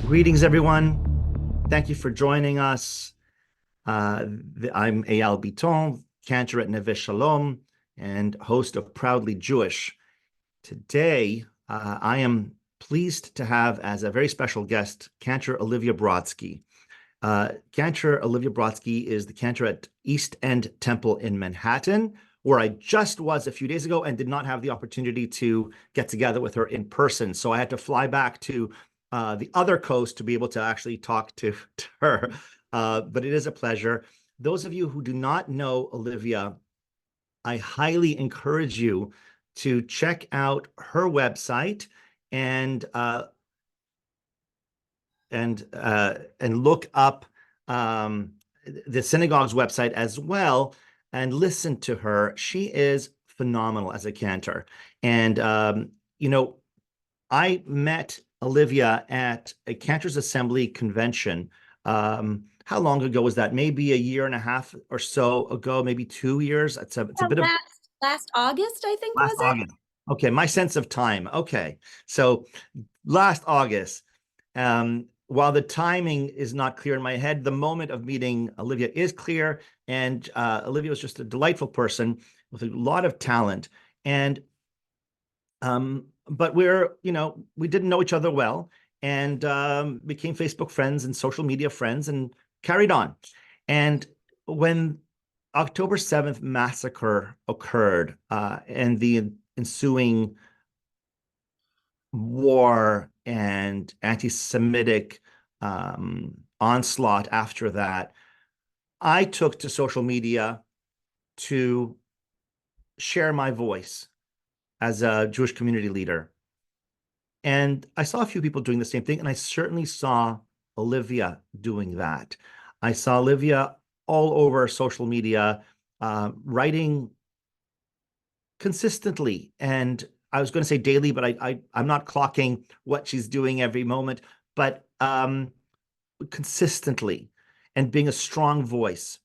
Greetings, everyone. Thank you for joining us. I'm Eyal Bitton, Cantor at Neveh Shalom, and host of Proudly Jewish. Today, I am pleased to have as a very special guest, Cantor Olivia Brodsky. Cantor Olivia Brodsky is the cantor at East End Temple in Manhattan, where I just was a few days ago and did not have the opportunity to get together with her in person. So I had to fly back to the other coast to be able to actually talk to her. But it is a pleasure. Those of you who do not know Olivia, I highly encourage you to check out her website and look up the synagogue's website as well and listen to her. She is phenomenal as a cantor. And I met Olivia at a Cantors Assembly convention. How long ago was that? Maybe a year and a half or so ago, maybe 2 years. It's a bit of Last August, I think, last was it? August. Okay, my sense of time. Okay, so last August. While the timing is not clear in my head, the moment of meeting Olivia is clear, and Olivia was just a delightful person with a lot of talent. And but we didn't know each other well, and became Facebook friends and social media friends and carried on. And when October 7th massacre occurred, and the ensuing war and anti-Semitic onslaught after that, I took to social media to share my voice as a Jewish community leader. And I saw a few people doing the same thing, and I certainly saw Olivia doing that. I saw Olivia all over social media, writing consistently, and I was going to say daily, but I'm not clocking what she's doing every moment, but consistently, and being a strong voice.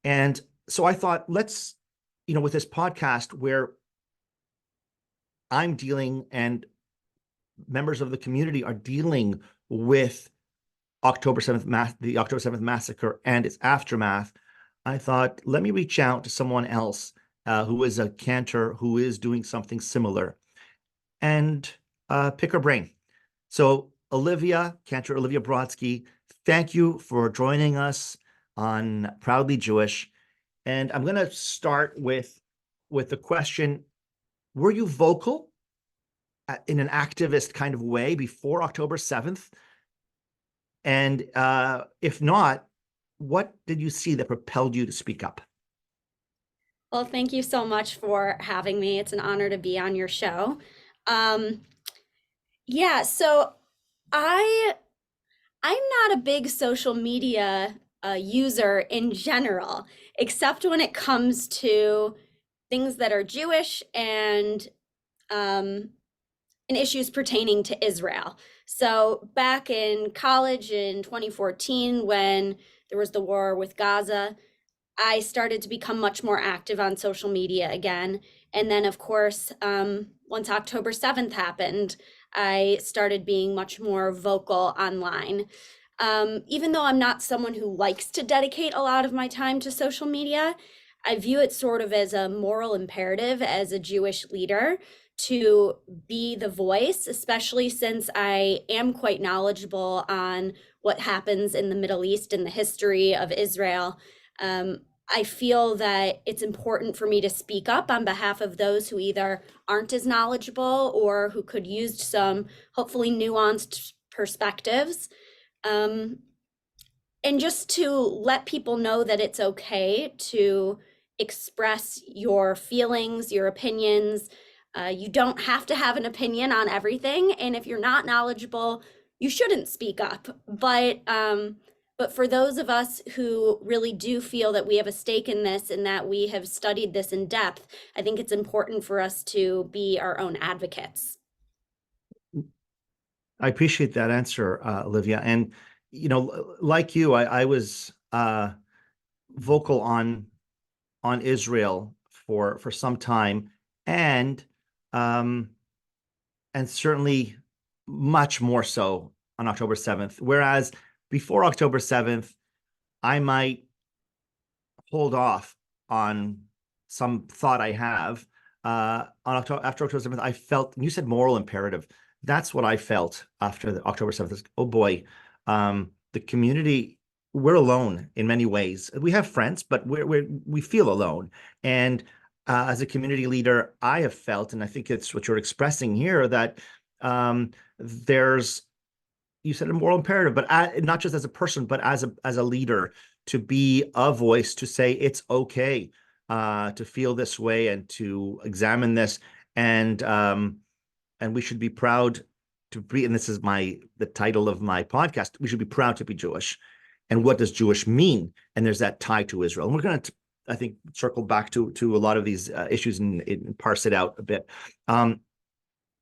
And so I thought, let's, with this podcast where I'm dealing and members of the community are dealing with the October 7th massacre and its aftermath, I thought, let me reach out to someone else who is a cantor who is doing something similar and pick her brain. So Cantor Olivia Brodsky, thank you for joining us on Proudly Jewish. And I'm going to start with the question, were you vocal in an activist kind of way before October 7th? And if not, what did you see that propelled you to speak up? Well, thank you so much for having me. It's an honor to be on your show. Um, yeah, so I I'm not a big social media user in general, except when it comes to things that are Jewish um, and issues pertaining to Israel. So back in college in 2014, when there was the war with Gaza, I started to become much more active on social media again. And then, of course, once October 7th happened, I started being much more vocal online. Even though I'm not someone who likes to dedicate a lot of my time to social media, I view it sort of as a moral imperative as a Jewish leader to be the voice, especially since I am quite knowledgeable on what happens in the Middle East and the history of Israel. I feel that it's important for me to speak up on behalf of those who either aren't as knowledgeable or who could use some hopefully nuanced perspectives. Um, and just to let people know that it's okay to express your feelings, your opinions. You don't have to have an opinion on everything, and if you're not knowledgeable, you shouldn't speak up. But for those of us who really do feel that we have a stake in this and that we have studied this in depth, I think it's important for us to be our own advocates. I appreciate that answer, Olivia. And, like you, I was vocal on Israel for some time, and um, and certainly much more so on October 7th, whereas before October 7th, I might hold off on some thought I have. After October 7th, I felt, you said moral imperative. That's what I felt after the October 7th. Oh boy, the community, we're alone in many ways. We have friends, but we feel alone. And as a community leader, I have felt, and I think it's what you're expressing here, that there's, you said a moral imperative, but not just as a person, but as a leader, to be a voice, to say it's okay to feel this way and to examine this, and we should be proud to be. And this is the title of my podcast. We should be proud to be Jewish. And what does Jewish mean? And there's that tie to Israel. And we're going to, I think, circle back to a lot of these issues and parse it out a bit.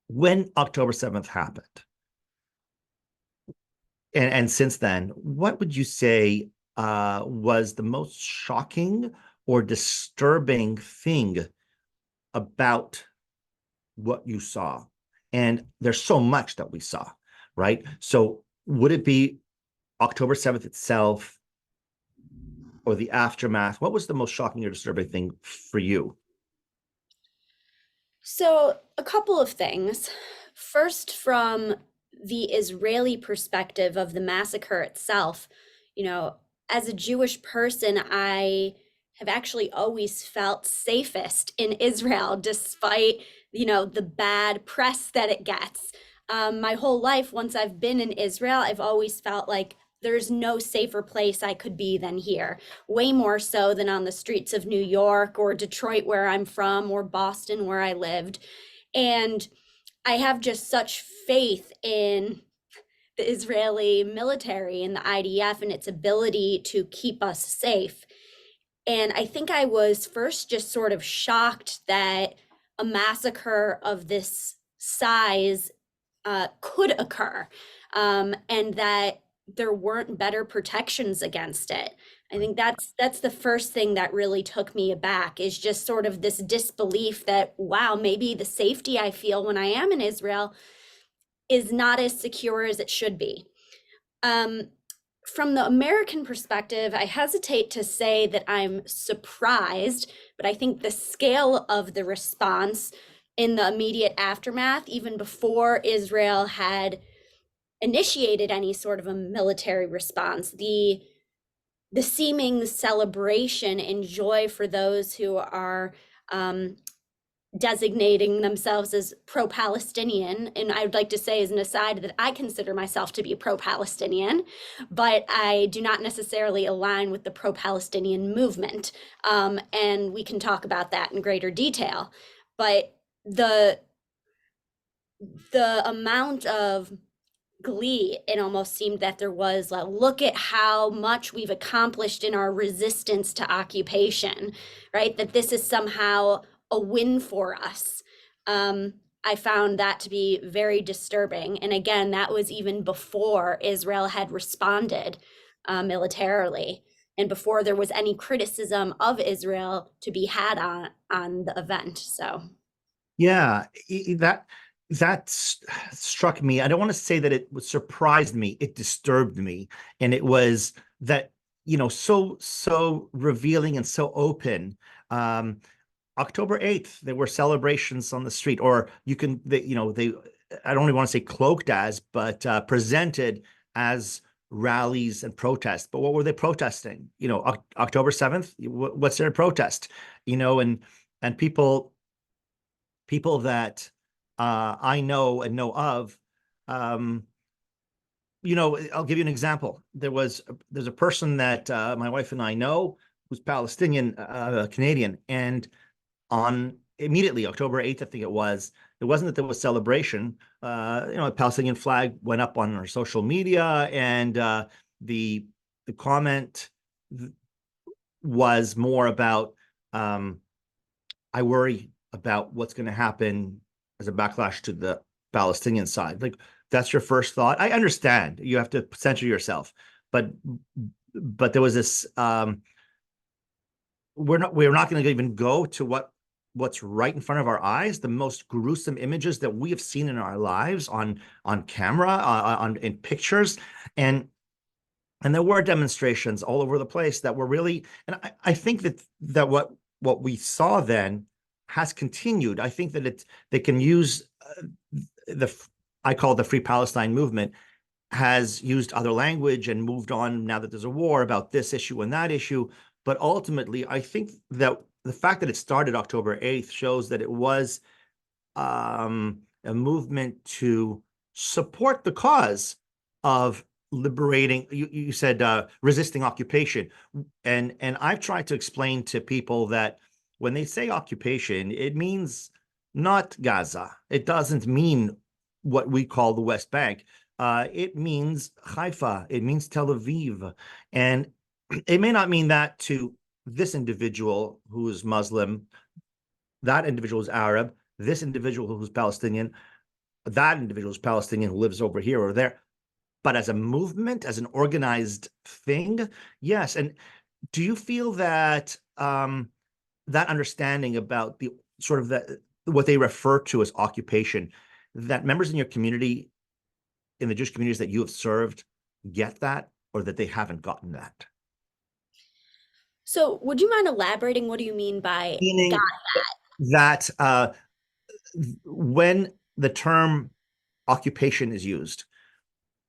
When October 7th happened, and since then, what would you say was the most shocking or disturbing thing about what you saw? And there's so much that we saw, right? So would it be October 7th itself or the aftermath? What was the most shocking or disturbing thing for you? So, a couple of things. First, from the Israeli perspective of the massacre itself, as a Jewish person, I have actually always felt safest in Israel, despite, the bad press that it gets. My whole life, once I've been in Israel, I've always felt like there's no safer place I could be than here, way more so than on the streets of New York or Detroit, where I'm from, or Boston, where I lived. And I have just such faith in the Israeli military and the IDF and its ability to keep us safe. And I think I was first just sort of shocked that a massacre of this size could occur, and that there weren't better protections against it. I think that's the first thing that really took me aback, is just sort of this disbelief that, wow, maybe the safety I feel when I am in Israel is not as secure as it should be. From the American perspective, I hesitate to say that I'm surprised, but I think the scale of the response in the immediate aftermath, even before Israel had initiated any sort of a military response, the seeming celebration and joy for those who are designating themselves as pro-Palestinian. And I would like to say, as an aside, that I consider myself to be pro-Palestinian, but I do not necessarily align with the pro-Palestinian movement. And we can talk about that in greater detail. But the amount of glee, it almost seemed that there was, like, look at how much we've accomplished in our resistance to occupation, right? That this is somehow a win for us. I found that to be very disturbing. And again, that was even before Israel had responded militarily, and before there was any criticism of Israel to be had on the event. So Yeah, that struck me. I don't want to say that it surprised me. It disturbed me, and it was that, so revealing and so open. October 8th, there were celebrations on the street, or they I don't even want to say cloaked as, but presented as rallies and protests. But what were they protesting? October 7th, what's their protest? And people that I know and know of, I'll give you an example. There's a person that my wife and I know, who's Palestinian, Canadian, and on immediately October 8th, I think it wasn't that there was celebration. A Palestinian flag went up on our social media, and the comment was more about, I worry about what's going to happen as a backlash to the Palestinian side. Like, that's your first thought. I understand you have to censor yourself, but there was this. We're not going to even go to what what's right in front of our eyes, the most gruesome images that we have seen in our lives on camera, in pictures, and there were demonstrations all over the place that were really, and I think that what we saw then has continued. I think that they can use I call it the Free Palestine movement, has used other language and moved on now that there's a war about this issue and that issue. But ultimately, I think that the fact that it started October 8th shows that it was a movement to support the cause of liberating. You said resisting occupation, and I've tried to explain to people that when they say occupation, it means not Gaza. It doesn't mean what we call the West Bank. It means Haifa. It means Tel Aviv, and it may not mean that to this individual who is Muslim, that individual is Arab, this individual who's Palestinian, that individual is Palestinian who lives over here or there. But as a movement, as an organized thing, yes. And do you feel that that understanding about the sort of what they refer to as occupation, that members in your community, in the Jewish communities that you have served, get that, or that they haven't gotten that? So, would you mind elaborating? What do you mean by got? Meaning that when the term occupation is used,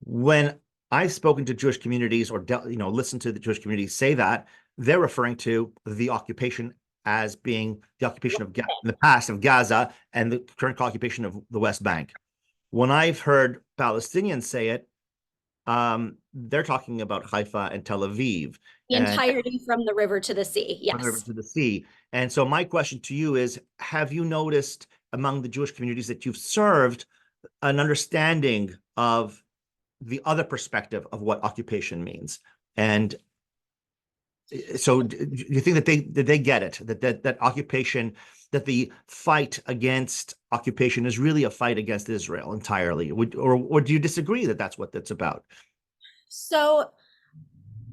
when I've spoken to Jewish communities or listened to the Jewish communities say that, they're referring to the occupation as being the occupation of in the past of Gaza and the current occupation of the West Bank. When I've heard Palestinians say it, they're talking about Haifa and Tel Aviv. The entirety from the river to the sea, From the river yes. to the sea. And so my question to you is, have you noticed among the Jewish communities that you've served an understanding of the other perspective of what occupation means? And so do you think that they get it, that occupation, that the fight against occupation is really a fight against Israel entirely? Or do you disagree that that's what that's about? So,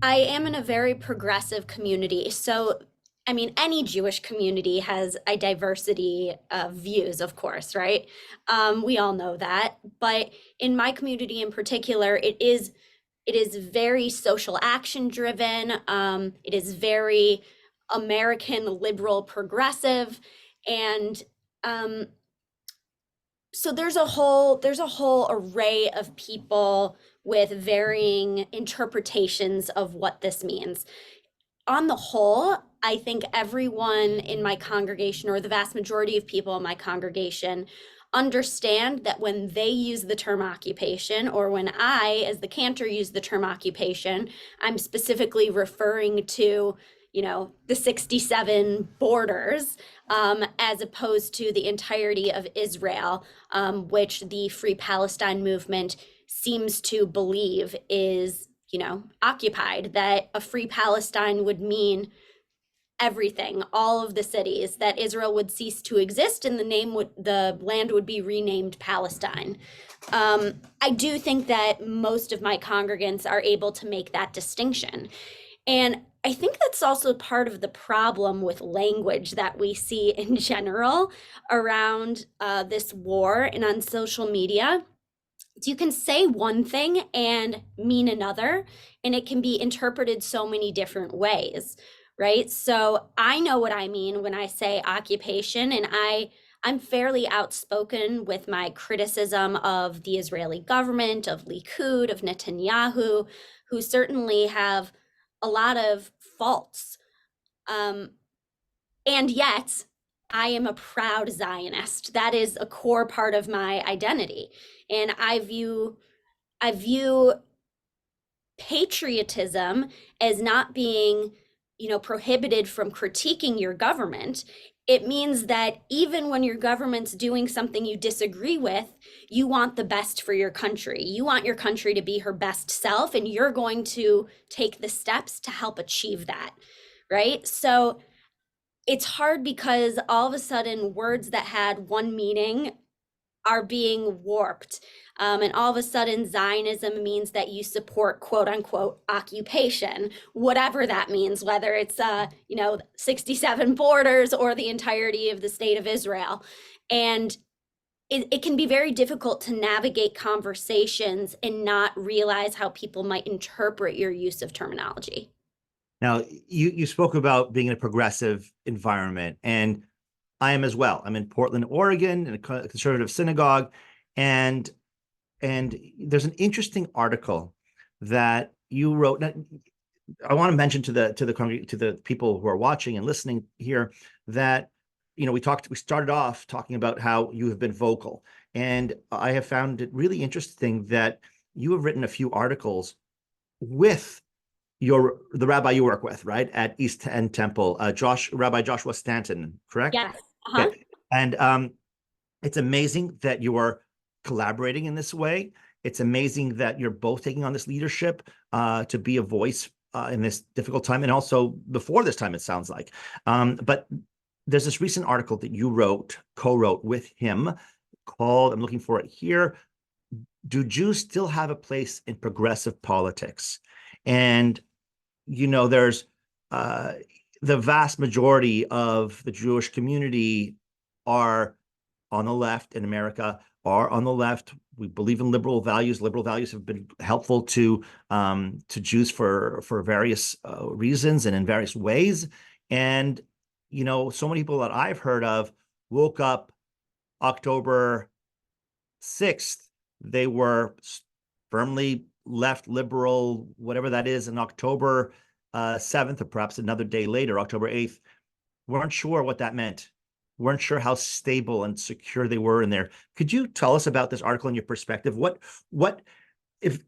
I am in a very progressive community. So, I mean, any Jewish community has a diversity of views, of course, right? We all know that. But in my community in particular, it is very social action driven. It is very American liberal progressive, and um, so there's a whole array of people with varying interpretations of what this means. On the whole, I think everyone in my congregation, or the vast majority of people in my congregation, understand that when they use the term occupation, or when I, as the cantor, use the term occupation, I'm specifically referring to, the 67 borders, as opposed to the entirety of Israel, which the Free Palestine movement seems to believe is occupied, that a free Palestine would mean everything, all of the cities, that Israel would cease to exist and the land would be renamed Palestine. I do think that most of my congregants are able to make that distinction. And I think that's also part of the problem with language that we see in general around this war and on social media. You can say one thing and mean another, and it can be interpreted so many different ways, right? So I know what I mean when I say occupation, and I'm fairly outspoken with my criticism of the Israeli government, of Likud, of Netanyahu, who certainly have a lot of faults. Um, and yet, I am a proud Zionist. That is a core part of my identity. And I view patriotism as not being, prohibited from critiquing your government. It means that even when your government's doing something you disagree with, you want the best for your country. You want your country to be her best self, and you're going to take the steps to help achieve that, right? So it's hard because all of a sudden words that had one meaning are being warped. And all of a sudden, Zionism means that you support quote unquote occupation, whatever that means, whether it's, 67 borders or the entirety of the state of Israel. And it can be very difficult to navigate conversations and not realize how people might interpret your use of terminology. Now, you spoke about being in a progressive environment, and I am as well. I'm in Portland, Oregon, in a conservative synagogue, and there's an interesting article that you wrote. Now, I want to mention to the people who are watching and listening here that we started off talking about how you have been vocal, and I have found it really interesting that you have written a few articles with the rabbi you work with, right, at East End Temple, Rabbi Joshua Stanton, correct? Yes. Uh-huh. Okay. And it's amazing that you are collaborating in this way. It's amazing that you're both taking on this leadership to be a voice in this difficult time, and also before this time, it sounds like. But there's this recent article that you co-wrote with him called, I'm looking for it here, "Do Jews Still Have a Place in Progressive Politics?" And there's the vast majority of the Jewish community are on the left in America, are on the left. We believe in liberal values. Liberal values have been helpful to Jews for various reasons and in various ways. And so many people that I've heard of woke up October 6th. They were firmly left liberal, whatever that is, in October 7th, or perhaps another day later, October 8th, weren't sure what that meant, weren't sure how stable and secure they were in there. Could you tell us about this article and your perspective? What if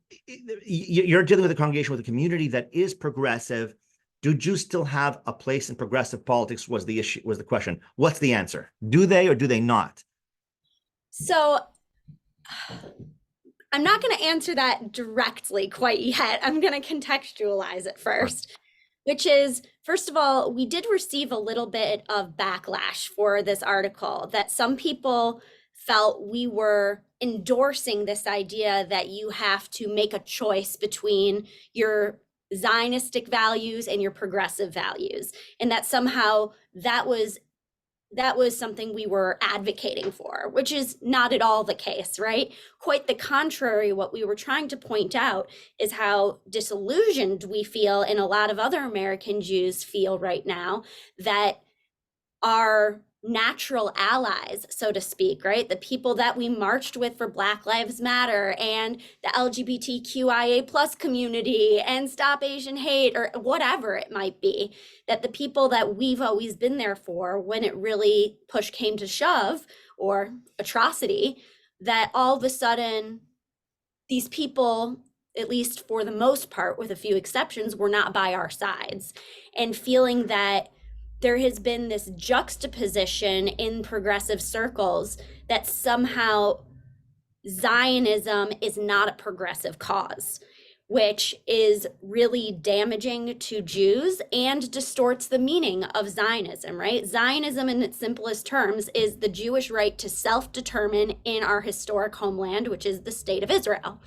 you're dealing with a congregation, with a community that is progressive, do Jews still have a place in progressive politics was the question. What's the answer? Do they or do they not? So I'm not going to answer that directly quite yet. I'm going to contextualize it first, which is, first of all, we did receive a little bit of backlash for this article, that some people felt we were endorsing this idea that you have to make a choice between your Zionistic values and your progressive values, and that somehow that was something we were advocating for, which is not at all the case, right? Quite the contrary. What we were trying to point out is how disillusioned we feel, and a lot of other American Jews feel right now, that our natural allies, so to speak, right? The people that we marched with for Black Lives Matter and the LGBTQIA plus community and Stop Asian Hate, or whatever it might be, that the people that we've always been there for when it really push came to shove, or atrocity, that all of a sudden these people, at least for the most part, with a few exceptions, were not by our sides, and feeling that there has been this juxtaposition in progressive circles that somehow Zionism is not a progressive cause, which is really damaging to Jews and distorts the meaning of Zionism, right? Zionism, in its simplest terms, is the Jewish right to self-determine in our historic homeland, which is the state of Israel.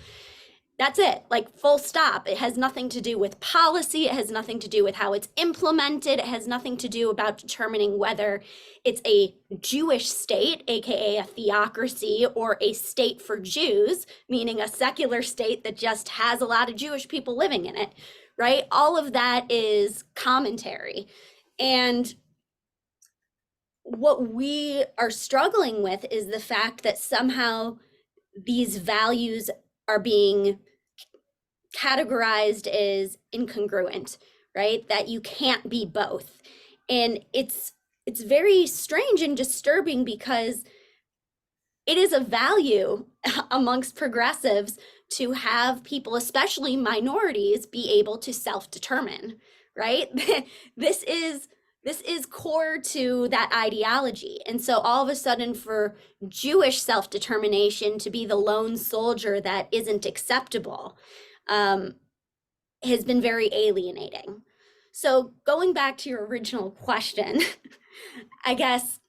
That's it, like full stop. It has nothing to do with policy. It has nothing to do with how it's implemented. It has nothing to do about determining whether it's a Jewish state, aka a theocracy, or a state for Jews, meaning a secular state that just has a lot of Jewish people living in it, right? All of that is commentary. And what we are struggling with is the fact that somehow these values are being categorized as incongruent, right? That you can't be both. And it's very strange and disturbing, because it is a value amongst progressives to have people, especially minorities, be able to self-determine, right? This is core to that ideology. And so all of a sudden, for Jewish self-determination to be the lone soldier that isn't acceptable, has been very alienating. So going back to your original question, I guess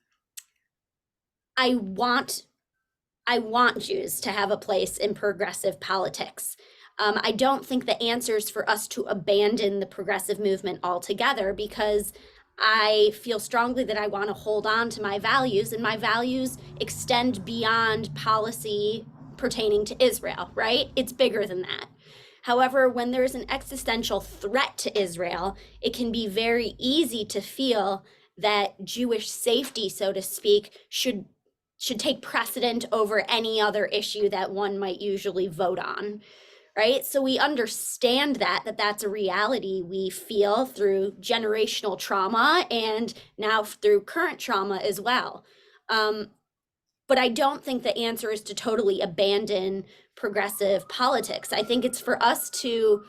I want I want Jews to have a place in progressive politics. I don't think the answer is for us to abandon the progressive movement altogether, because I feel strongly that I want to hold on to my values, and my values extend beyond policy pertaining to Israel, right? It's bigger than that. However, when there's an existential threat to Israel, it can be very easy to feel that Jewish safety, so to speak, should take precedent over any other issue that one might usually vote on, right? So we understand that's a reality we feel through generational trauma and now through current trauma as well. But I don't think the answer is to totally abandon progressive politics. I think it's for us to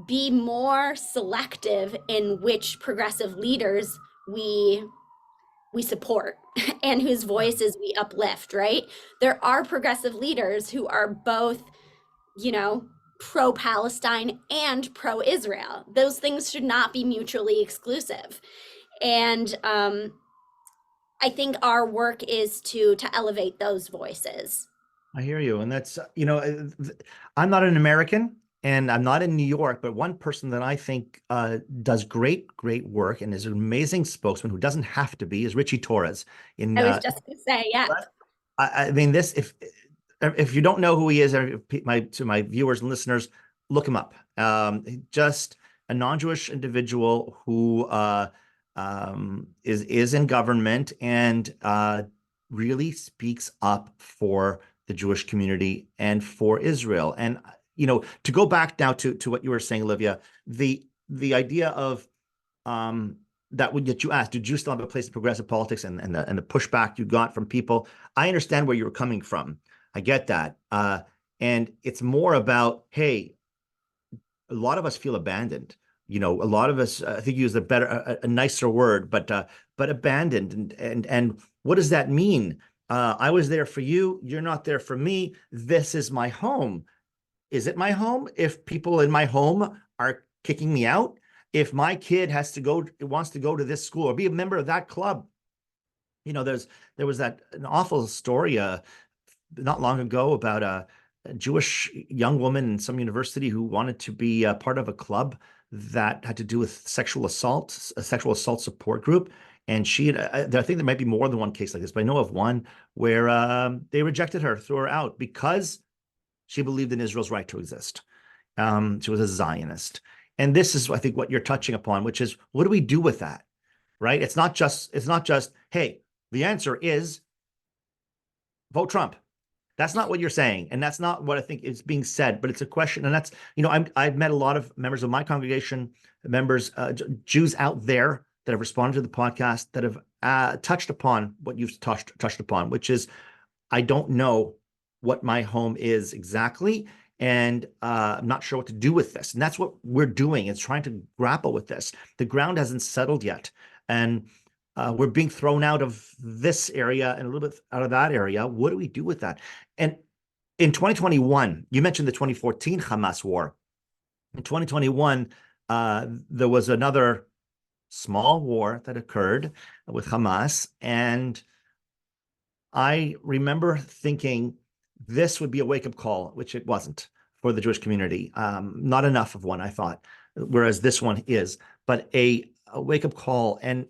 be more selective in which progressive leaders we support and whose voices we uplift, right? There are progressive leaders who are both, you know, pro-Palestine and pro-Israel. Those things should not be mutually exclusive. And I think our work is to elevate those voices. I hear you. And that's, I'm not an American and I'm not in New York, but one person that I think does great, great work and is an amazing spokesman who doesn't have to be is Richie Torres. In I was just going to say, yeah. I mean, this, if you don't know who he is, to my viewers and listeners, look him up. Just a non-Jewish individual who is in government and really speaks up for the Jewish community and for Israel. And to go back now to what you were saying, Olivia, the idea of that you asked, do Jews still have a place in progressive politics, and the pushback you got from people? I understand where you were coming from. I get that. And it's more about, hey, a lot of us feel abandoned. A lot of us, I think you used a nicer word, but abandoned. And what does that mean? I was there for you. You're not there for me. This is my home. Is it my home if people in my home are kicking me out? If my kid wants to go to this school or be a member of that club? There was an awful story not long ago about a Jewish young woman in some university who wanted to be a part of a club that had to do with sexual assault, a sexual assault support group. And I think there might be more than one case like this, but I know of one where they rejected her, threw her out because she believed in Israel's right to exist. She was a Zionist. And this is, I think, what you're touching upon, which is, what do we do with that? Right? It's not just, hey, the answer is vote Trump. That's not what you're saying. And that's not what I think is being said, but it's a question. And that's, I've met a lot of members of my congregation, members, Jews out there that have responded to the podcast that have touched upon what you've touched upon, which is, I don't know what my home is exactly. And I'm not sure what to do with this. And that's what we're doing, is trying to grapple with this. The ground hasn't settled yet. And we're being thrown out of this area and a little bit out of that area. What do we do with that? And in 2021, you mentioned the 2014 Hamas war. In 2021, there was another small war that occurred with Hamas. And I remember thinking this would be a wake-up call, which it wasn't for the Jewish community. Not enough of one, I thought, whereas this one is. But a wake-up call. And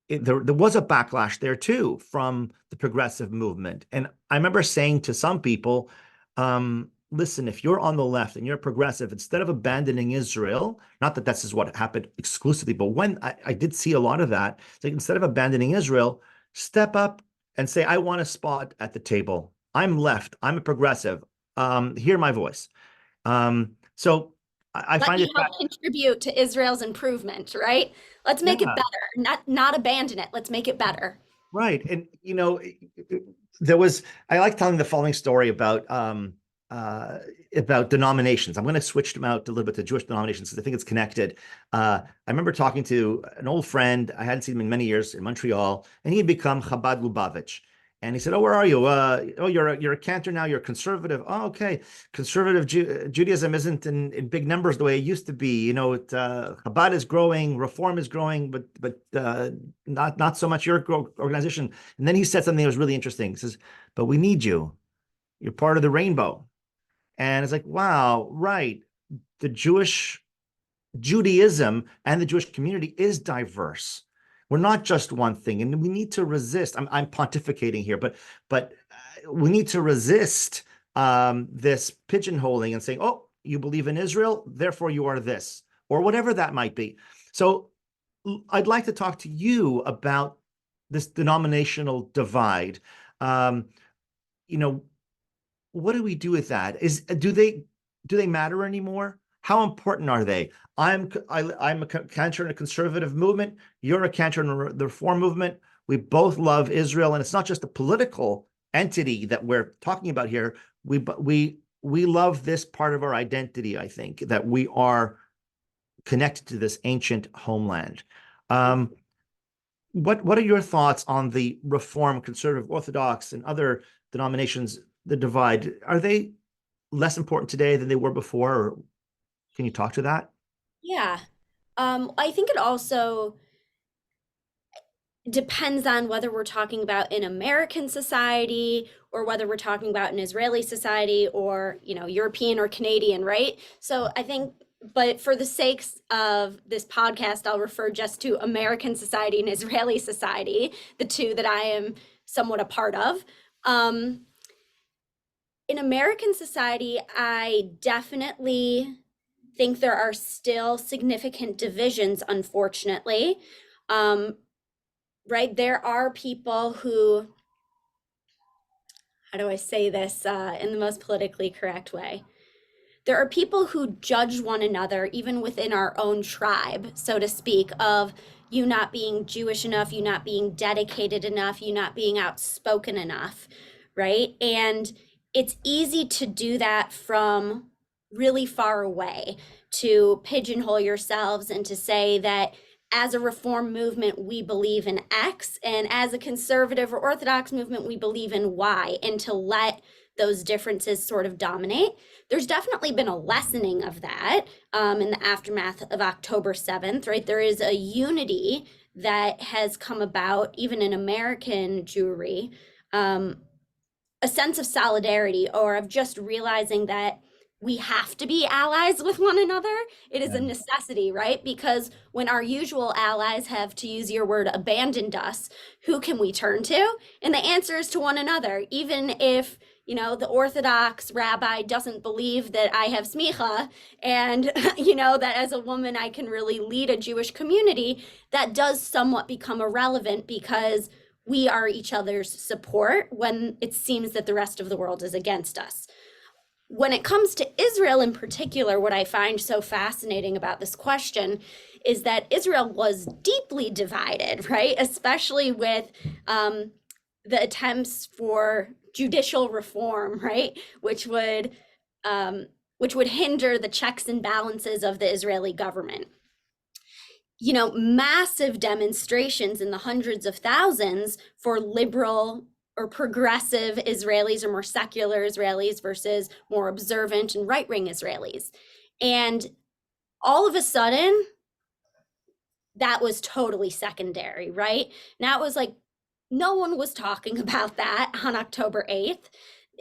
there was a backlash there too from the progressive movement. And I remember saying to some people, listen, if you're on the left and you're progressive, instead of abandoning Israel, not that this is what happened exclusively, but when I did see a lot of that, like, instead of abandoning Israel, step up and say, I want a spot at the table. I'm left. I'm a progressive. Hear my voice. So I Let find me it help contribute to Israel's improvement, right? Let's make it better, not abandon it. Let's make it better. Right. And, I like telling the following story about denominations. I'm going to switch them out a little bit to Jewish denominations because I think it's connected. I remember talking to an old friend. I hadn't seen him in many years in Montreal, and he had become Chabad Lubavitch. And he said, "Oh, where are you? Oh, you're a cantor now. You're conservative. Oh, okay. Conservative Judaism isn't in big numbers the way it used to be. Chabad is growing, Reform is growing, but not so much your organization." And then he said something that was really interesting. He says, "But we need you. You're part of the rainbow." And it's like, wow, right. The Judaism and the Jewish community is diverse. We're not just one thing, and we need to resist. I'm pontificating here, but we need to resist this pigeonholing and saying, "Oh, you believe in Israel, therefore you are this," or whatever that might be. So I'd like to talk to you about this denominational divide. Um, you know, what do we do with that? Do they matter anymore? How important are they? I'm a cantor in a conservative movement. You're a cantor in the Reform movement. We both love Israel, and it's not just a political entity that we're talking about here. We love this part of our identity. I think that we are connected to this ancient homeland. What are your thoughts on the Reform, conservative, Orthodox, and other denominations? The divide, are they less important today than they were before? Or can you talk to that? Yeah. I think it also depends on whether we're talking about an American society or whether we're talking about an Israeli society or, European or Canadian, right? So I think, but for the sakes of this podcast, I'll refer just to American society and Israeli society, the two that I am somewhat a part of. In American society, I definitely think there are still significant divisions, unfortunately. Right? There are people who, how do I say this in the most politically correct way? There are people who judge one another, even within our own tribe, so to speak, of you not being Jewish enough, you not being dedicated enough, you not being outspoken enough, right? And it's easy to do that from really far away, to pigeonhole yourselves and to say that as a reform movement, we believe in X, and as a conservative or Orthodox movement, we believe in Y, and to let those differences sort of dominate. There's definitely been a lessening of that in the aftermath of October 7th, right? There is a unity that has come about, even in American Jewry, a sense of solidarity or of just realizing that we have to be allies with one another. It is a necessity, right? Because when our usual allies have, to use your word, abandoned us, who can we turn to? And the answer is to one another. Even if, the Orthodox rabbi doesn't believe that I have smicha and, that as a woman I can really lead a Jewish community, that does somewhat become irrelevant because we are each other's support when it seems that the rest of the world is against us. When it comes to Israel in particular, what I find so fascinating about this question is that Israel was deeply divided, right? Especially with the attempts for judicial reform, right? Which would hinder the checks and balances of the Israeli government. Massive demonstrations in the hundreds of thousands for liberal or progressive Israelis or more secular Israelis versus more observant and right-wing Israelis. And all of a sudden, that was totally secondary, right? Now it was like no one was talking about that on October 8th.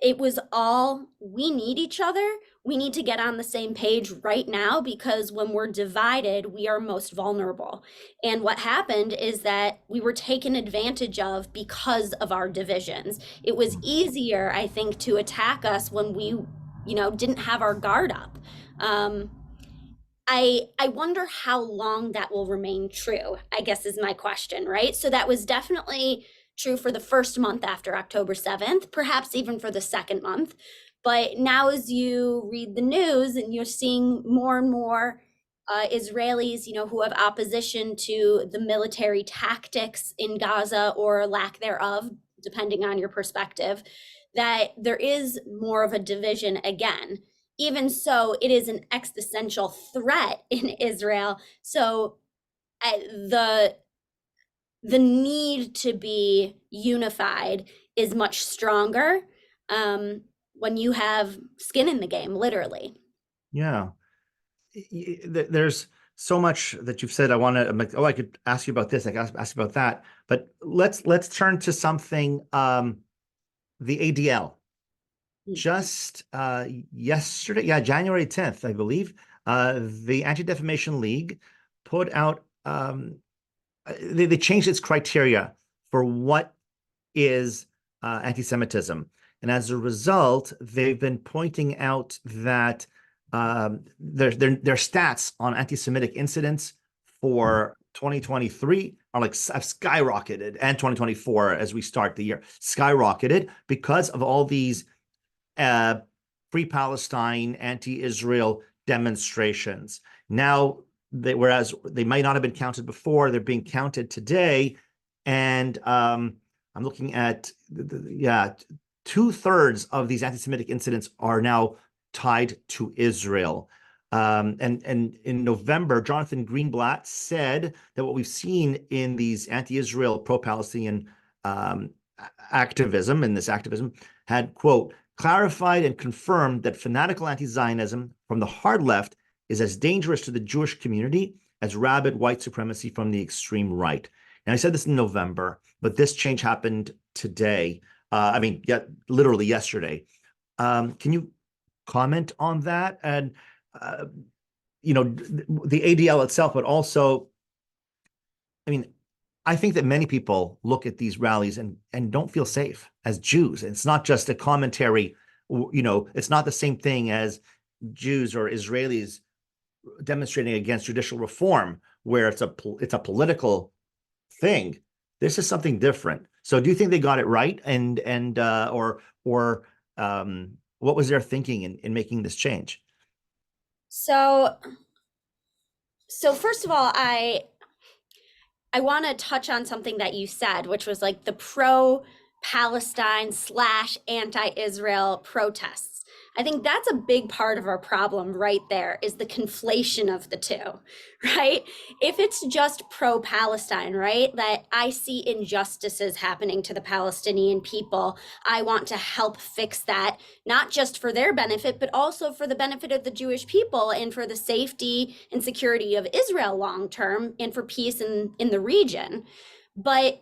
It was all, we need each other. We need to get on the same page right now because when we're divided, we are most vulnerable. And what happened is that we were taken advantage of because of our divisions. It was easier, I think, to attack us when we, didn't have our guard up. I wonder how long that will remain true, I guess is my question, right? So that was definitely true for the first month after October 7th, perhaps even for the second month. But now as you read the news and you're seeing more and more Israelis, who have opposition to the military tactics in Gaza or lack thereof, depending on your perspective, that there is more of a division again. Even so, it is an existential threat in Israel. So the need to be unified is much stronger when you have skin in the game, literally. Yeah. There's so much that you've said. I want to, oh, I could ask you about this. I could ask you about that. But let's turn to something, the ADL. Just yesterday, yeah, January 10th, I believe, the Anti-Defamation League put out, they changed its criteria for what is anti-Semitism. And as a result, they've been pointing out that their stats on anti-Semitic incidents for 2023 are like have skyrocketed, and 2024 as we start the year skyrocketed because of all these Free Palestine, anti-Israel demonstrations. Now, whereas they might not have been counted before, they're being counted today. And I'm looking at, yeah, 2/3 of these anti-Semitic incidents are now tied to Israel. And in November, Jonathan Greenblatt said that what we've seen in these anti-Israel, pro-Palestinian activism, had, quote, clarified and confirmed that fanatical anti-Zionism from the hard left is as dangerous to the Jewish community as rabid white supremacy from the extreme right. And I said this in November, but this change happened today. Literally yesterday. Can you comment on that? And, the ADL itself, but also, I think that many people look at these rallies and don't feel safe as Jews. It's not just a commentary, it's not the same thing as Jews or Israelis demonstrating against judicial reform, where it's a political thing. This is something different. So do you think they got it right? Or what was their thinking in making this change? So first of all, I want to touch on something that you said, which was like the pro-Palestine / anti-Israel protests. I think that's a big part of our problem right there, is the conflation of the two, right? If it's just pro-Palestine, right, that I see injustices happening to the Palestinian people, I want to help fix that, not just for their benefit, but also for the benefit of the Jewish people and for the safety and security of Israel long term and for peace in the region. But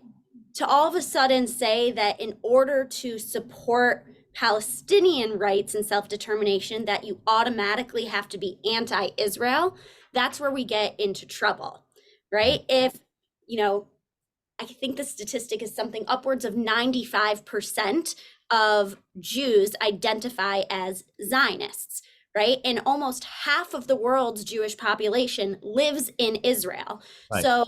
to all of a sudden say that in order to support Palestinian rights and self-determination, that you automatically have to be anti-Israel, that's where we get into trouble, right? If, I think the statistic is something upwards of 95% of Jews identify as Zionists, right? And almost half of the world's Jewish population lives in Israel. Right. So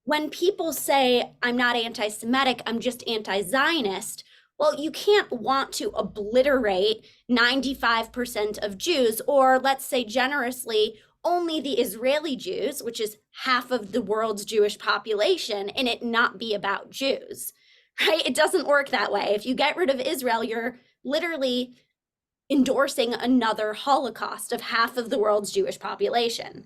when people say, I'm not anti-Semitic, I'm just anti-Zionist, well, you can't want to obliterate 95% of Jews, or let's say generously, only the Israeli Jews, which is half of the world's Jewish population, and it not be about Jews, right? It doesn't work that way. If you get rid of Israel, you're literally endorsing another Holocaust of half of the world's Jewish population.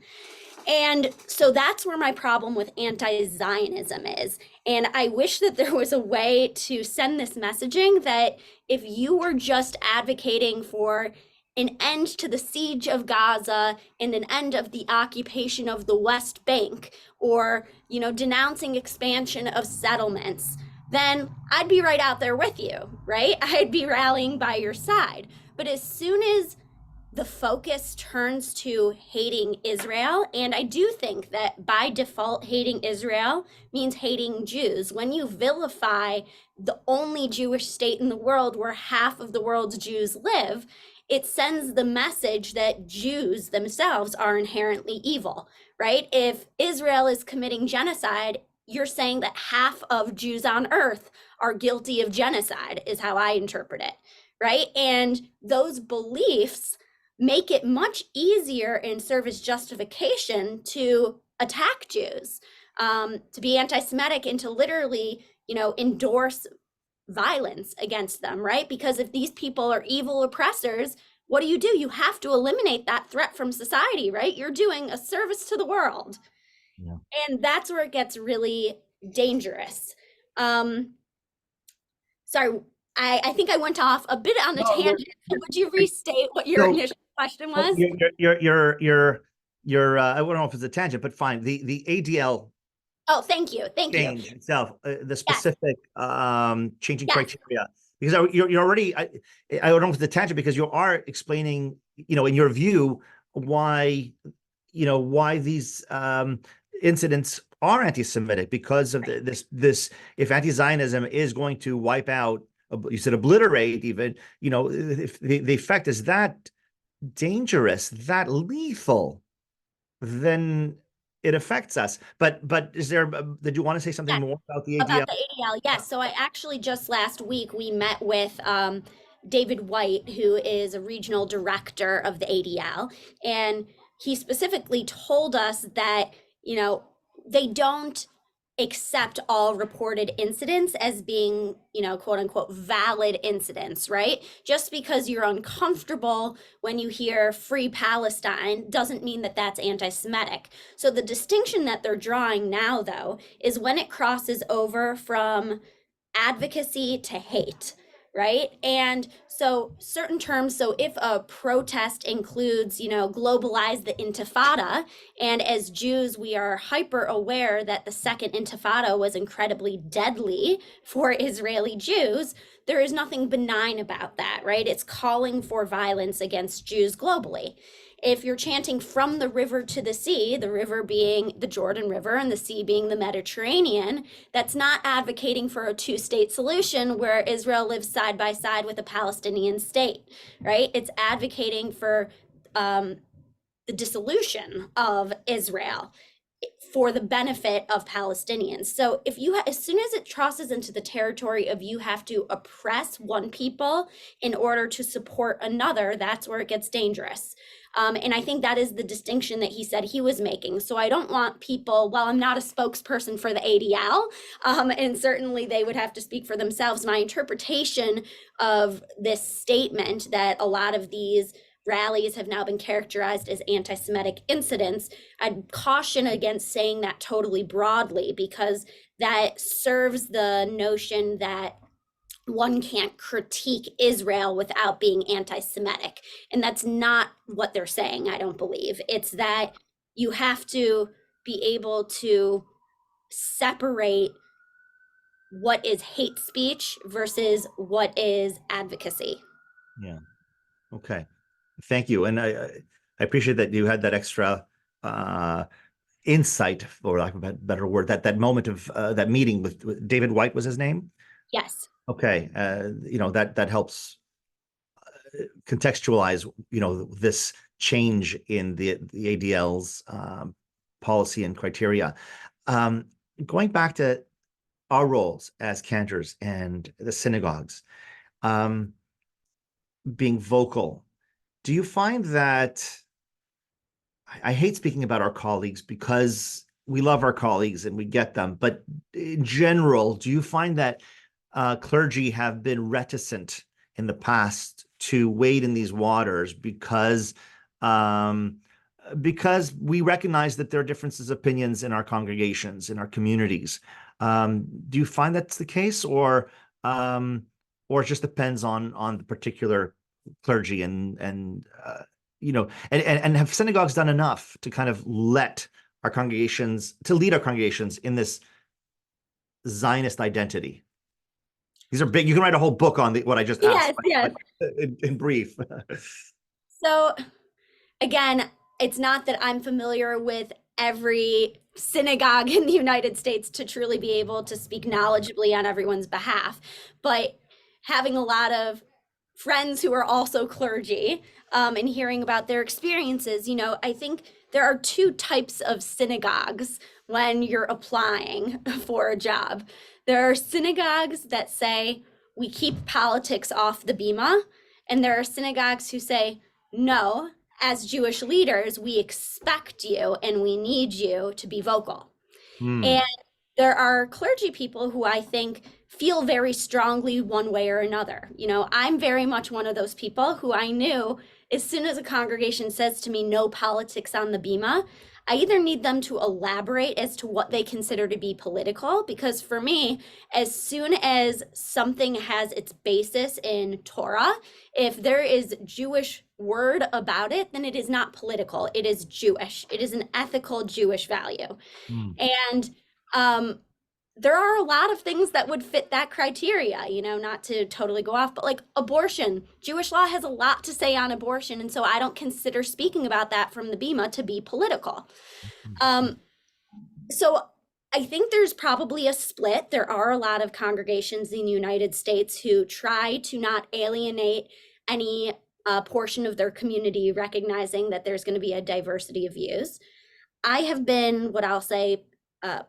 And so that's where my problem with anti-Zionism is. And I wish that there was a way to send this messaging that if you were just advocating for an end to the siege of Gaza and an end of the occupation of the West Bank, or, denouncing expansion of settlements, then I'd be right out there with you, right? I'd be rallying by your side. But as soon as the focus turns to hating Israel, and I do think that by default, hating Israel means hating Jews. When you vilify the only Jewish state in the world where half of the world's Jews live, it sends the message that Jews themselves are inherently evil, right? If Israel is committing genocide, you're saying that half of Jews on earth are guilty of genocide, is how I interpret it, right? And those beliefs make it much easier and serve as justification to attack Jews, to be anti-Semitic, and to literally, endorse violence against them, right? Because if these people are evil oppressors, what do? You have to eliminate that threat from society, right? You're doing a service to the world. Yeah. And that's where it gets really dangerous. Sorry, I think I went off a bit on a No, you're, tangent. Would you restate what your so initial question so was? you're I don't know if it's a tangent, but fine. The ADL Oh, thank you. Thank you. change itself, the Yes. specific changing Yes. criteria, because you're already, I don't know if it's a tangent, because you are explaining, in your view, why, why these incidents are anti-Semitic, because of this, if anti-Zionism is going to wipe out, you said obliterate even, if the effect is that dangerous, that lethal, then it affects us. But is there, did you want to say something Yes. more about the About ADL? the ADL, yes. So I actually just last week we met with David White, who is a regional director of the ADL, and he specifically told us that, they don't accept all reported incidents as being, quote unquote, valid incidents, right? Just because you're uncomfortable when you hear free Palestine doesn't mean that that's anti Semitic. So the distinction that they're drawing now, though, is when it crosses over from advocacy to hate, right? And so certain terms, so if a protest includes, globalize the intifada, and as Jews, we are hyper aware that the second intifada was incredibly deadly for Israeli Jews, there is nothing benign about that, right? It's calling for violence against Jews globally. If you're chanting from the river to the sea, the river being the Jordan River and the sea being the Mediterranean, that's not advocating for a two-state solution where Israel lives side by side with a Palestinian state, right? It's advocating for the dissolution of Israel for the benefit of Palestinians. So if you as soon as it crosses into the territory of you have to oppress one people in order to support another, that's where it gets dangerous. And I think that is the distinction that he said he was making. So I don't want people, well, I'm not a spokesperson for the ADL, and certainly they would have to speak for themselves. My interpretation of this statement that a lot of these rallies have now been characterized as anti-Semitic incidents, I'd caution against saying that totally broadly, because that serves the notion that one can't critique Israel without being anti-Semitic. And that's not what they're saying, I don't believe. It's that you have to be able to separate what is hate speech versus what is advocacy. Yeah. Okay. Thank you. And I appreciate that you had that extra uh, insight, for lack of a better word, that moment of that meeting with David White was his name. Yes. Okay. That helps contextualize, this change in the ADL's policy and criteria. Um, Going back to our roles as cantors and the synagogues, being vocal, do you find that, I hate speaking about our colleagues because we love our colleagues and we get them, but in general, do you find that clergy have been reticent in the past to wade in these waters um, because we recognize that there are differences of opinions in our congregations, in our communities? Do you find that's the case, or it just depends on the particular clergy, and have synagogues done enough to kind of lead our congregations in this Zionist identity? These are big. You can write a whole book on what I just asked, Yes, yes. but in brief. So again, it's not that I'm familiar with every synagogue in the United States to truly be able to speak knowledgeably on everyone's behalf, but having a lot of friends who are also clergy, and hearing about their experiences, I think there are two types of synagogues when you're applying for a job. There are synagogues that say, we keep politics off the bima, and there are synagogues who say, no, as Jewish leaders, we expect you and we need you to be vocal. Hmm. And there are clergy people who I think feel very strongly one way or another. I'm very much one of those people who I knew as soon as a congregation says to me, no politics on the bima, I either need them to elaborate as to what they consider to be political, because for me, as soon as something has its basis in Torah, if there is Jewish word about it, then it is not political. It is Jewish. It is an ethical Jewish value. Mm. And um, there are a lot of things that would fit that criteria, not to totally go off, but like abortion. Jewish law has a lot to say on abortion. And so I don't consider speaking about that from the Bima to be political. Um, so I think there's probably a split. There are a lot of congregations in the United States who try to not alienate any portion of their community, recognizing that there's going to be a diversity of views. I have been, what I'll say,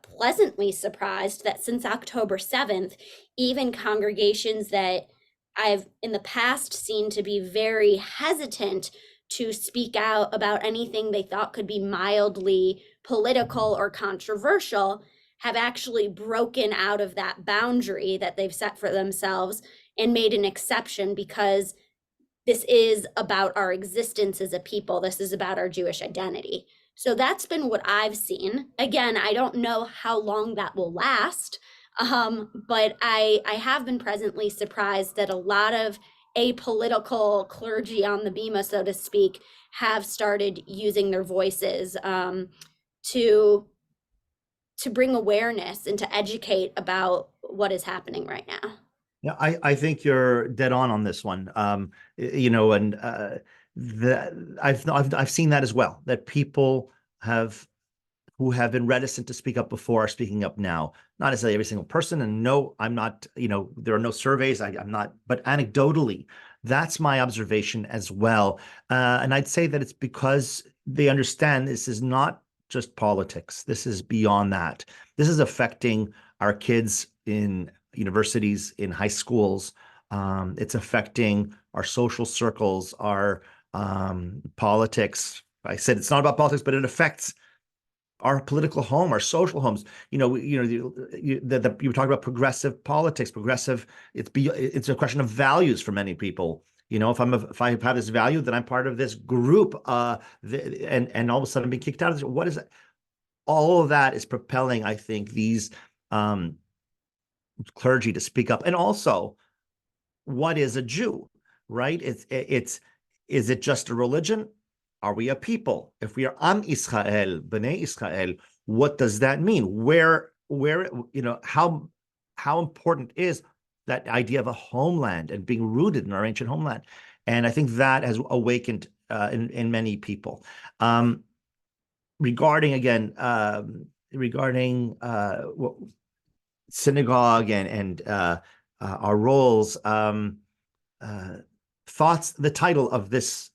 pleasantly surprised that since October 7th, even congregations that I've in the past seen to be very hesitant to speak out about anything they thought could be mildly political or controversial have actually broken out of that boundary that they've set for themselves and made an exception, because this is about our existence as a people. This is about our Jewish identity. So that's been what I've seen. Again, I don't know how long that will last, but I have been pleasantly surprised that a lot of apolitical clergy on the Bema, so to speak, have started using their voices to bring awareness and to educate about what is happening right now. Yeah, I think you're dead on this one. And I've seen that as well, that people who have been reticent to speak up before are speaking up now. Not necessarily every single person, and no, I'm not, there are no surveys, I'm not, but anecdotally, that's my observation as well. And I'd say that it's because they understand this is not just politics. This is beyond that. This is affecting our kids in universities, in high schools. It's affecting our social circles, our politics. I said it's not about politics, but it affects our political home, our social homes. You were talking about progressive politics, progressive. It's a question of values for many people. If I have this value, then I'm part of this group. And all of a sudden I'm being kicked out of this. What is it? All of that is propelling, I think, these clergy to speak up. And also, what is a Jew, right? Is it just a religion? Are we a people? If we are Am Israel, Bnei Israel, what does that mean? How important is that idea of a homeland and being rooted in our ancient homeland? And I think that has awakened in many people. Regarding synagogue and our roles, thoughts. The title of this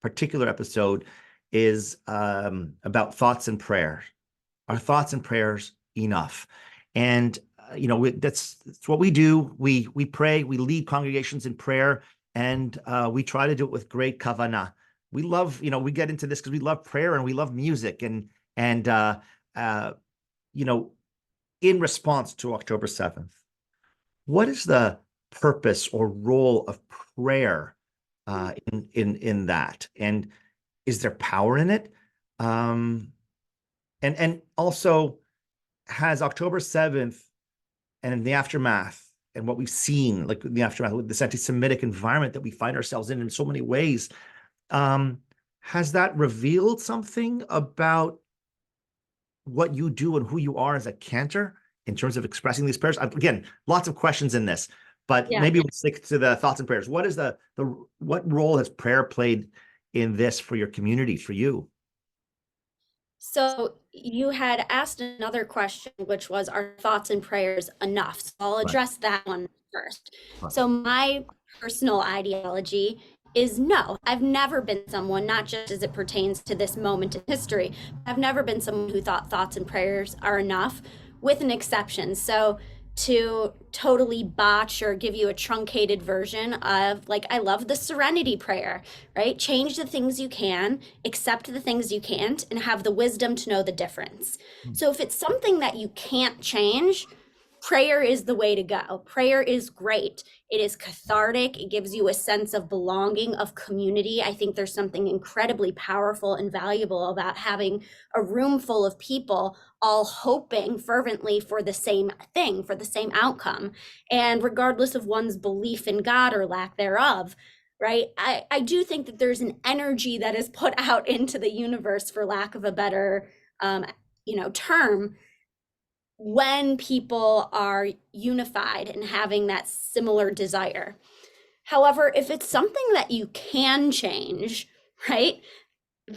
particular episode is about thoughts and prayer. Are thoughts and prayers enough? And that's what we do. We pray. We lead congregations in prayer, and we try to do it with great kavanah. We love, we get into this because we love prayer and we love music, and in response to October 7th, what is the purpose or role of prayer in that? And is there power in it? And also, has October 7th and in the aftermath and what we've seen, like in the aftermath with this anti-Semitic environment that we find ourselves in so many ways, has that revealed something about what you do and who you are as a cantor in terms of expressing these prayers? Again, lots of questions in this, but maybe we'll stick to the thoughts and prayers. What is what role has prayer played in this for your community, for you? So you had asked another question, which was, are thoughts and prayers enough? So I'll address that one first. So my personal ideology is no. I've never been someone, not just as it pertains to this moment in history, I've never been someone who thought thoughts and prayers are enough, with an exception. So to totally botch or give you a truncated version of, like, I love the serenity prayer, right? Change the things you can, accept the things you can't, and have the wisdom to know the difference. So if it's something that you can't change, prayer is the way to go. Prayer is great. It is cathartic. It gives you a sense of belonging, of community. I think there's something incredibly powerful and valuable about having a room full of people all hoping fervently for the same thing, for the same outcome. And regardless of one's belief in God or lack thereof, right? I do think that there's an energy that is put out into the universe, for lack of a better term, when people are unified and having that similar desire. However, if it's something that you can change, right,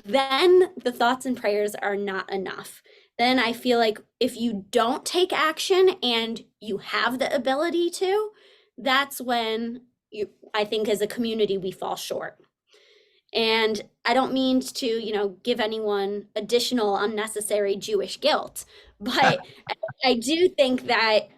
then the thoughts and prayers are not enough. Then I feel like if you don't take action and you have the ability to, that's when I think as a community we fall short. And I don't mean to, give anyone additional unnecessary Jewish guilt, but I do think that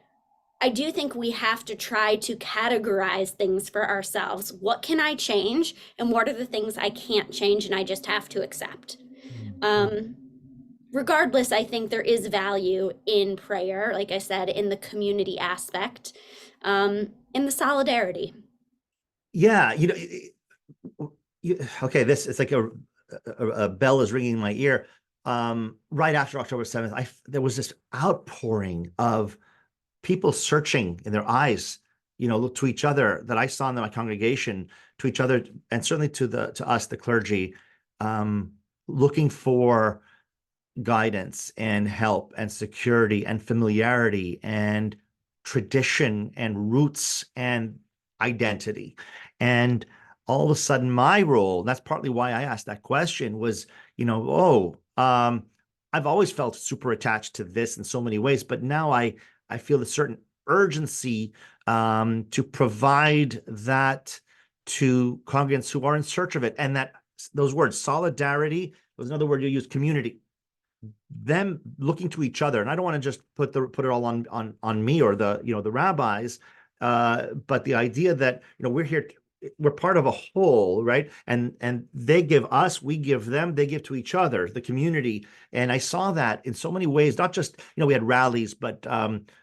we have to try to categorize things for ourselves. What can I change, and what are the things I can't change and I just have to accept? Regardless, I think there is value in prayer, like I said, in the community aspect, in the solidarity. Yeah, okay, this it's like a bell is ringing in my ear. Right after October 7th, there was this outpouring of people searching in their eyes, look to each other, that I saw in my congregation, to each other, and certainly to us, the clergy, looking for guidance and help and security and familiarity and tradition and roots and identity. And all of a sudden, my role, that's partly why I asked that question, was, I've always felt super attached to this in so many ways, but now I feel a certain urgency to provide that to congregants who are in search of it. And that those words, solidarity, was another word you used, community, them looking to each other. And I don't want to just put it all on me or the rabbis, but the idea that we're here, we're part of a whole, right? And they give us, we give them, they give to each other, the community. And I saw that in so many ways, not just we had rallies, but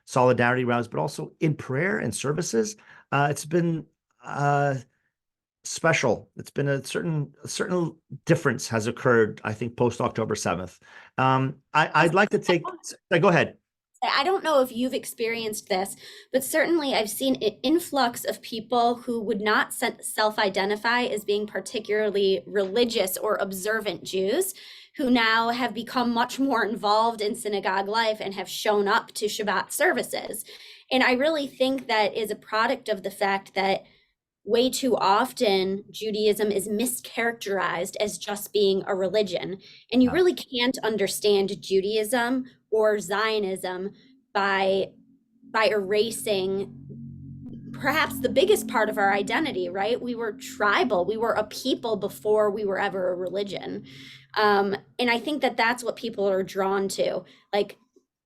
solidarity rallies, but also in prayer and services. It's been special. It's been a certain difference has occurred, I think, post October 7th. I'd like to take. Go ahead. I don't know if you've experienced this, but certainly I've seen an influx of people who would not self-identify as being particularly religious or observant Jews, who now have become much more involved in synagogue life and have shown up to Shabbat services. And I really think that is a product of the fact that way too often Judaism is mischaracterized as just being a religion. And you really can't understand Judaism or Zionism by erasing perhaps the biggest part of our identity, right? We were tribal. We were a people before we were ever a religion. And I think that that's what people are drawn to, like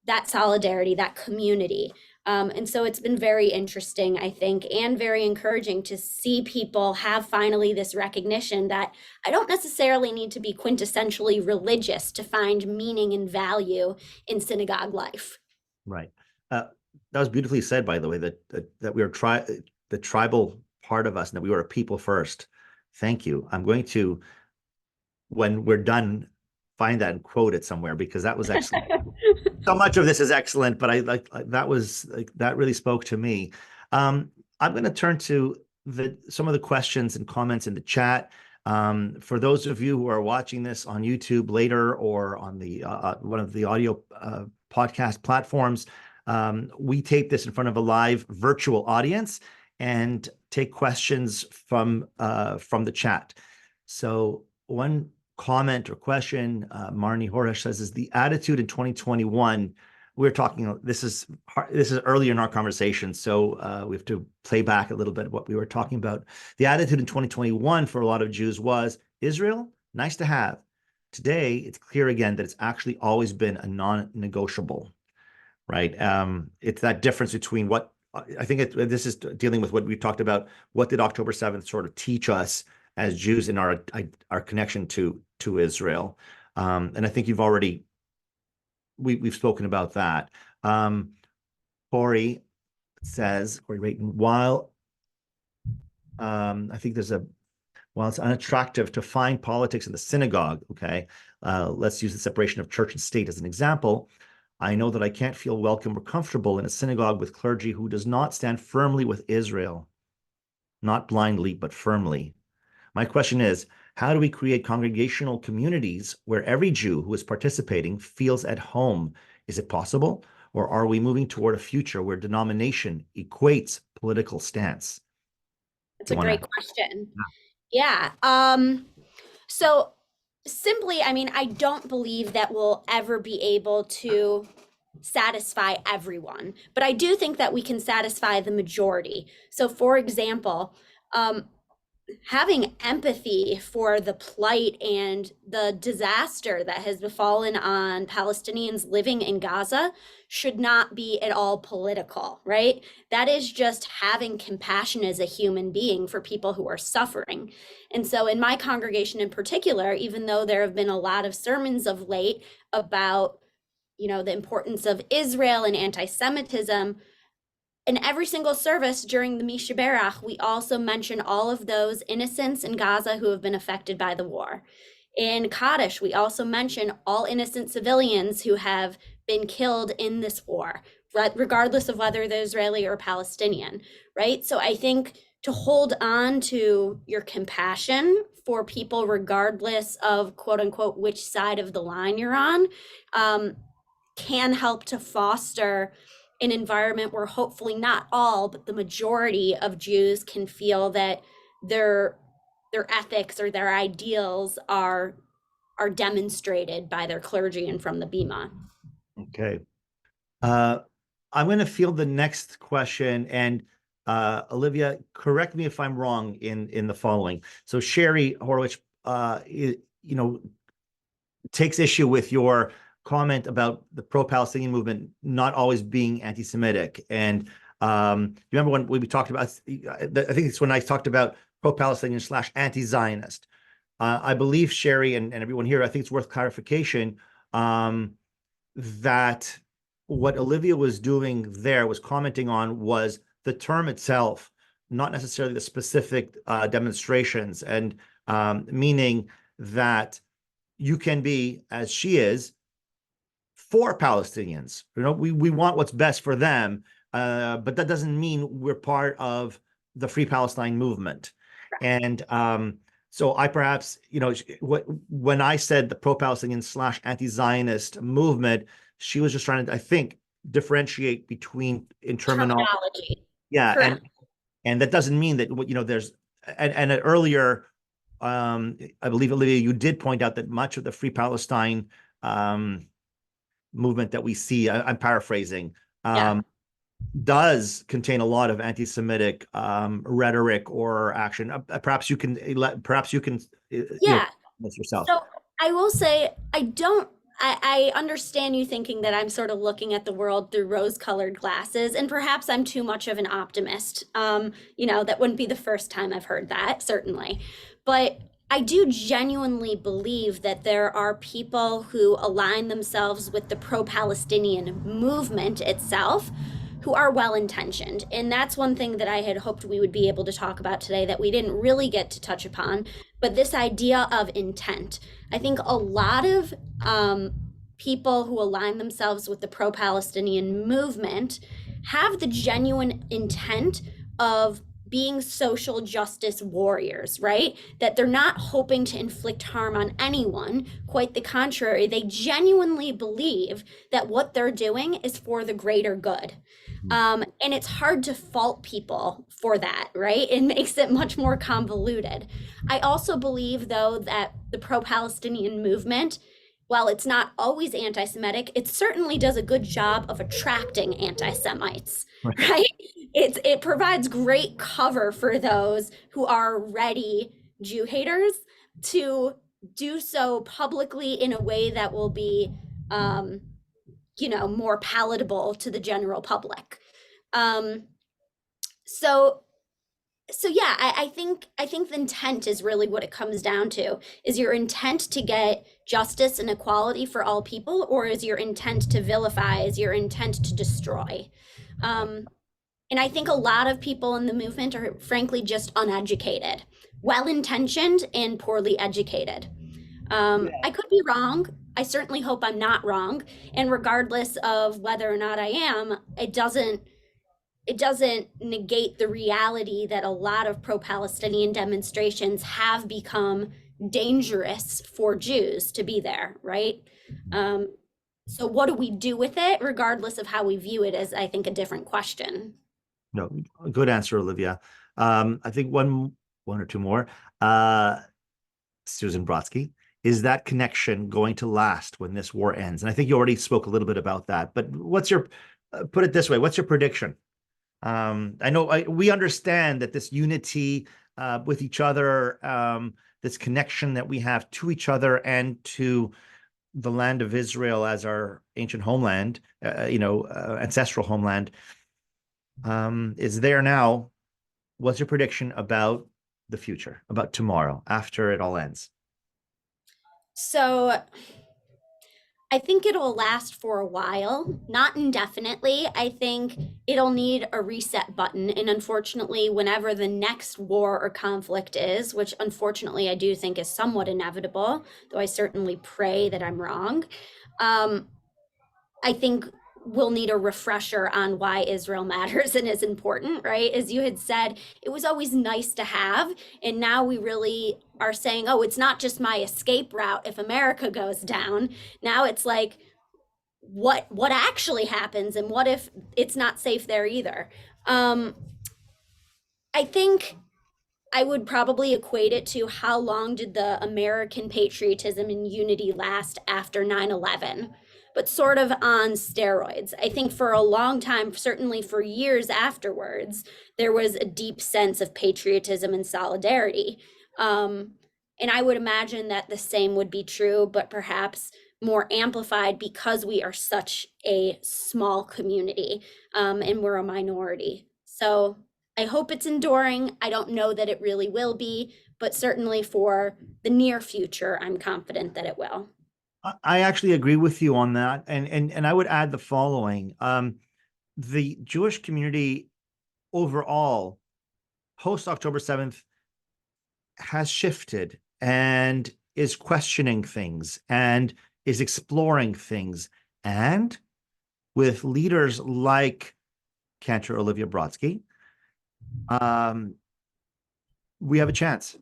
that solidarity, that community. And so it's been very interesting, I think, and very encouraging to see people have finally this recognition that I don't necessarily need to be quintessentially religious to find meaning and value in synagogue life. Right. That was beautifully said, by the way, that we are the tribal part of us, and that we were a people first. Thank you. I'm going to, when we're done, find that and quote it somewhere, because that was excellent. So much of this is excellent, but that really spoke to me. I'm going to turn to some of the questions and comments in the chat. For those of you who are watching this on YouTube later or on the one of the audio podcast platforms, we tape this in front of a live virtual audience and take questions from the chat. So one comment or question, Marnie Horesh says, is the attitude in 2021, we're talking, this is earlier in our conversation, so we have to play back a little bit what we were talking about. The attitude in 2021 for a lot of Jews was, Israel, nice to have. Today, it's clear again that it's actually always been a non-negotiable, right? It's that difference between what, I think this is dealing with what we talked about, what did October 7th sort of teach us as Jews in our connection to Israel, and I think we've spoken about that. Corey Corey Rayton, I think while it's unattractive to find politics in the synagogue, okay, let's use the separation of church and state as an example. I know that I can't feel welcome or comfortable in a synagogue with clergy who does not stand firmly with Israel, not blindly, but firmly. My question is, how do we create congregational communities where every Jew who is participating feels at home? Is it possible? Or are we moving toward a future where denomination equates political stance? That's Do a you want to? great question. Yeah. So simply, I mean, I don't believe that we'll ever be able to satisfy everyone, but I do think that we can satisfy the majority. So, for example, having empathy for the plight and the disaster that has befallen on Palestinians living in Gaza should not be at all political, right? That is just having compassion as a human being for people who are suffering. And so, in my congregation in particular, even though there have been a lot of sermons of late about, the importance of Israel and anti-Semitism, in every single service during the Misha Berach, we also mention all of those innocents in Gaza who have been affected by the war. In Kaddish, we also mention all innocent civilians who have been killed in this war, regardless of whether they're Israeli or Palestinian, right? So I think to hold on to your compassion for people, regardless of quote unquote which side of the line you're on, can help to foster an environment where hopefully not all, but the majority of Jews can feel that their ethics or their ideals are demonstrated by their clergy and from the Bima. Okay. I'm going to field the next question, and Olivia, correct me if I'm wrong in the following. So Sherry Horowitz, takes issue with your comment about the pro-Palestinian movement not always being anti-Semitic. And you remember when we talked about, I think it's when I talked about pro-Palestinian / anti-Zionist. I believe Sherry and everyone here, I think it's worth clarification that what Olivia was doing there was commenting on was the term itself, not necessarily the specific demonstrations, and meaning that you can be, as she is, for Palestinians. We want what's best for them, but that doesn't mean we're part of the Free Palestine movement. And so I perhaps, when I said the pro-Palestinian / anti-Zionist movement, she was just trying to, I think, differentiate between in terminology. Yeah, Correct. and that doesn't mean that there's and earlier. I believe, Olivia, you did point out that much of the Free Palestine movement that we see, I'm paraphrasing, does contain a lot of anti-Semitic rhetoric or action. Perhaps you can this yourself. So I will say I understand you thinking that I'm sort of looking at the world through rose-colored glasses, and perhaps I'm too much of an optimist. That wouldn't be the first time I've heard that, certainly. But I do genuinely believe that there are people who align themselves with the pro-Palestinian movement itself who are well-intentioned. And that's one thing that I had hoped we would be able to talk about today that we didn't really get to touch upon, but this idea of intent. I think a lot of people who align themselves with the pro-Palestinian movement have the genuine intent of being social justice warriors, right? That they're not hoping to inflict harm on anyone. Quite the contrary, they genuinely believe that what they're doing is for the greater good. And it's hard to fault people for that, right? It makes it much more convoluted. I also believe, though, that the pro-Palestinian movement, while it's not always anti-Semitic, it certainly does a good job of attracting anti-Semites, right? It provides great cover for those who are ready Jew haters to do so publicly in a way that will be more palatable to the general public. So So yeah, I think the intent is really what it comes down to. Is your intent to get justice and equality for all people, or is your intent to vilify? Is your intent to destroy? Um, and I think a lot of people in the movement are frankly just uneducated, well-intentioned and poorly educated. Yeah. I could be wrong. I certainly hope I'm not wrong. And regardless of whether or not I am, it doesn't negate the reality that a lot of pro-Palestinian demonstrations have become dangerous for Jews to be there, right? Um, so what do we do with it, regardless of how we view it, is I think a different question. No, good answer, Olivia. I think one or two more. Uh, Susan Brodsky, is that connection going to last when this war ends? And I think you already spoke a little bit about that, but what's your, put it this way, what's your prediction? I know we understand that this unity with each other, this connection that we have to each other and to the land of Israel as our ancient homeland, ancestral homeland, is there now. What's your prediction about the future, about tomorrow, after it all ends? So I think it'll last for a while, not indefinitely. I think it'll need a reset button. And unfortunately, whenever the next war or conflict is, which unfortunately I do think is somewhat inevitable, though I certainly pray that I'm wrong, um, I think we'll need a refresher on why Israel matters and is important, right? As you had said, it was always nice to have. And now we really are saying, oh, it's not just my escape route if America goes down. Now it's like, what actually happens and what if it's not safe there either? Um, I think I would probably equate it to how long did the American patriotism and unity last after 9/11, but sort of on steroids. I think for a long time, certainly for years afterwards, there was a deep sense of patriotism and solidarity. Um, and I would imagine that the same would be true, but perhaps more amplified because we are such a small community, and we're a minority. So I hope it's enduring. I don't know that it really will be, but certainly for the near future, I'm confident that it will. I actually agree with you on that, and I would add the following: the Jewish community overall, post October 7th, has shifted and is questioning things and is exploring things, and with leaders like Cantor Olivia Brodsky, um, we have a chance.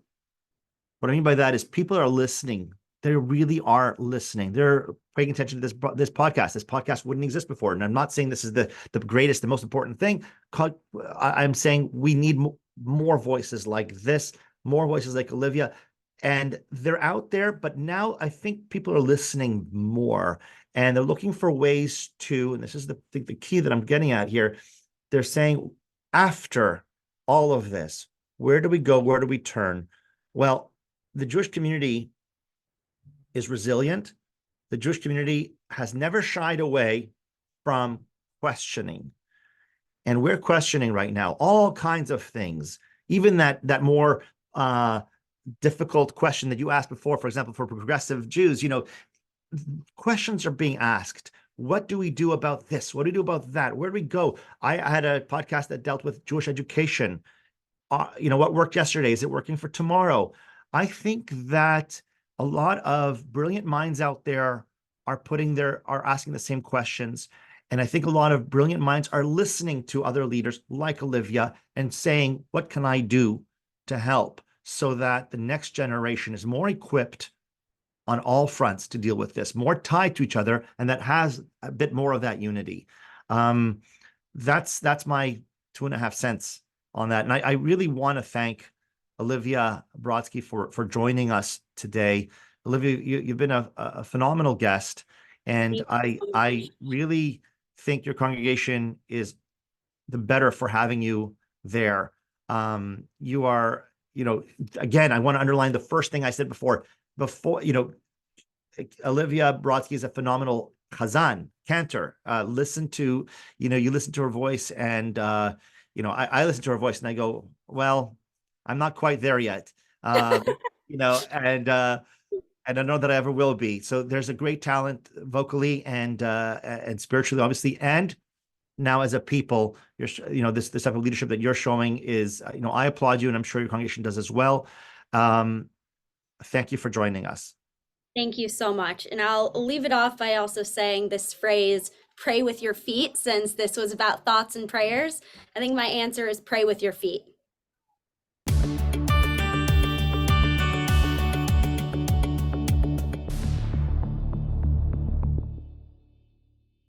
What I mean by that is people are listening. They really are listening. They're paying attention to this podcast. This podcast wouldn't exist before. And I'm not saying this is the greatest, the most important thing. I'm saying we need more voices like this, more voices like Olivia. And they're out there, but now I think people are listening more and they're looking for ways to, and this is the key that I'm getting at here. They're saying, after all of this, where do we go? Where do we turn? Well, the Jewish community is resilient. The Jewish community has never shied away from questioning. And we're questioning right now all kinds of things, even that more difficult question that you asked before, for example, for progressive Jews, questions are being asked. What do we do about this? What do we do about that? Where do we go? I had a podcast that dealt with Jewish education. What worked yesterday? Is it working for tomorrow? I think that a lot of brilliant minds out there are asking the same questions. And I think a lot of brilliant minds are listening to other leaders like Olivia and saying, what can I do to help so that the next generation is more equipped on all fronts to deal with this, more tied to each other, and that has a bit more of that unity. That's my 2.5 cents on that. And I really want to thank Olivia Brodsky for joining us today. Olivia, you've been a phenomenal guest, and Thank I you so I much. really think your congregation is the better for having you there. You are, again, I want to underline the first thing I said before. Olivia Brodsky is a phenomenal Chazan, cantor. You listen to her voice, and I listen to her voice and I go, well, I'm not quite there yet. You know, and I know that I ever will be. So there's a great talent vocally and spiritually, obviously, and now as a people, you know, this type of leadership that you're showing is, you know, I applaud you, and I'm sure your congregation does as well. Thank you for joining us. Thank you so much. And I'll leave it off by also saying this phrase, pray with your feet, since this was about thoughts and prayers. I think my answer is pray with your feet.